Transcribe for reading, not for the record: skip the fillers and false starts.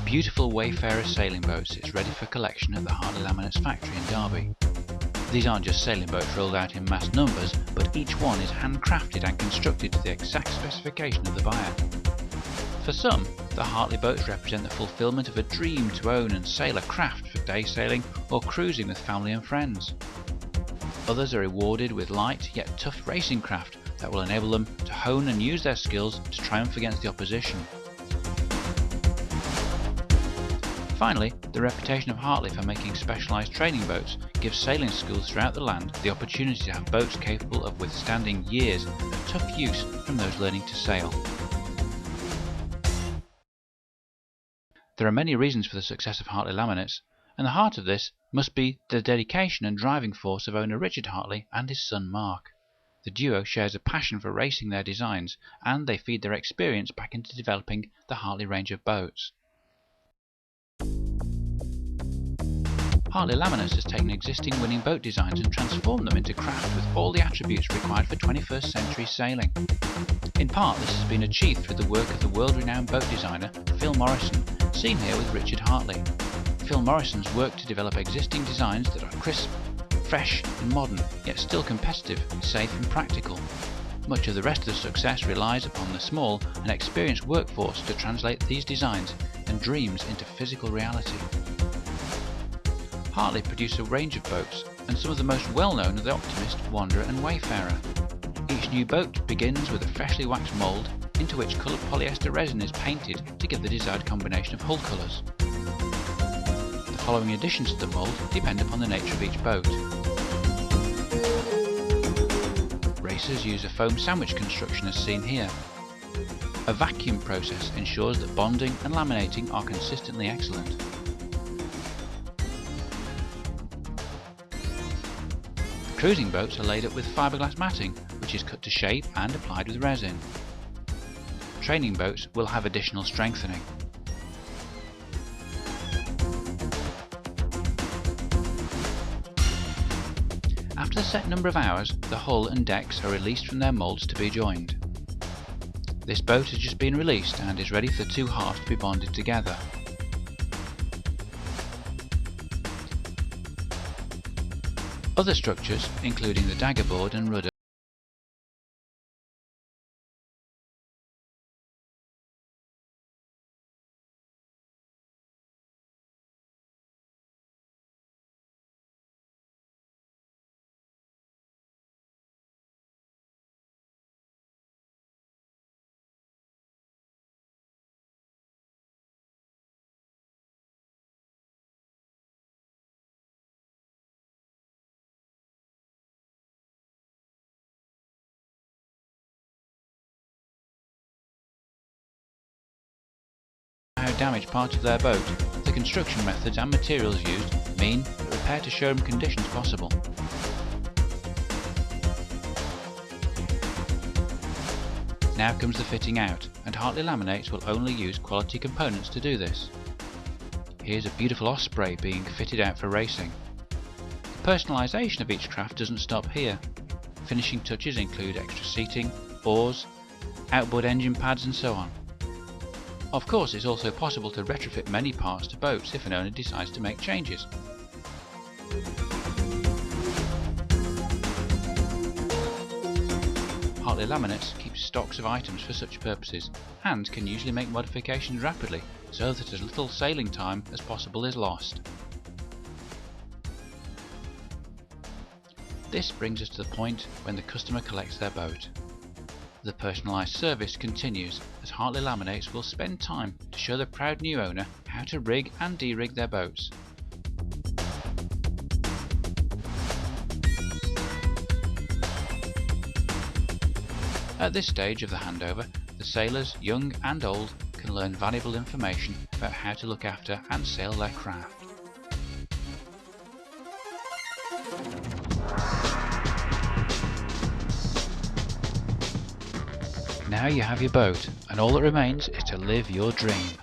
beautiful Wayfarer sailing boat sits ready for collection at the Hartley Laminates factory in Derby. These aren't just sailing boats rolled out in mass numbers, but each one is handcrafted and constructed to the exact specification of the buyer. For some, the Hartley Boats represent the fulfilment of a dream to own and sail a craft for day sailing or cruising with family and friends. Others are rewarded with light yet tough racing craft that will enable them to hone and use their skills to triumph against the opposition. Finally, the reputation of Hartley for making specialised training boats gives sailing schools throughout the land the opportunity to have boats capable of withstanding years of tough use from those learning to sail. There are many reasons for the success of Hartley Laminates, and the heart of this must be the dedication and driving force of owner Richard Hartley and his son Mark. The duo shares a passion for racing their designs, and they feed their experience back into developing the Hartley range of boats. Hartley Laminates has taken existing winning boat designs and transformed them into craft with all the attributes required for 21st century sailing. In part, this has been achieved through the work of the world-renowned boat designer Phil Morrison, seen here with Richard Hartley. Phil Morrison's worked to develop existing designs that are crisp, fresh and modern, yet still competitive, safe and practical. Much of the rest of the success relies upon the small and experienced workforce to translate these designs and dreams into physical reality. Hartley produce a range of boats, and some of the most well-known are the Optimist, Wanderer and Wayfarer. Each new boat begins with a freshly waxed mould into which coloured polyester resin is painted to give the desired combination of hull colours. The following additions to the mould depend upon the nature of each boat. Racers use a foam sandwich construction as seen here. A vacuum process ensures that bonding and laminating are consistently excellent. Cruising boats are laid up with fiberglass matting, which is cut to shape and applied with resin. Training boats will have additional strengthening. After a set number of hours, the hull and decks are released from their moulds to be joined. This boat has just been released and is ready for the two halves to be bonded together. Other structures, including the daggerboard and rudder, damage part of their boat. The construction methods and materials used mean that repair to showroom condition is possible. Now comes the fitting out, and Hartley Laminates will only use quality components to do this. Here's a beautiful Osprey being fitted out for racing. The personalisation of each craft doesn't stop here. Finishing touches include extra seating, oars, outboard engine pads and so on. Of course, it's also possible to retrofit many parts to boats if an owner decides to make changes. Hartley Laminates keeps stocks of items for such purposes and can usually make modifications rapidly so that as little sailing time as possible is lost. This brings us to the point when the customer collects their boat. The personalised service continues as Hartley Laminates will spend time to show the proud new owner how to rig and de-rig their boats. At this stage of the handover, the sailors, young and old, can learn valuable information about how to look after and sail their craft. Now you have your boat, and all that remains is to live your dream.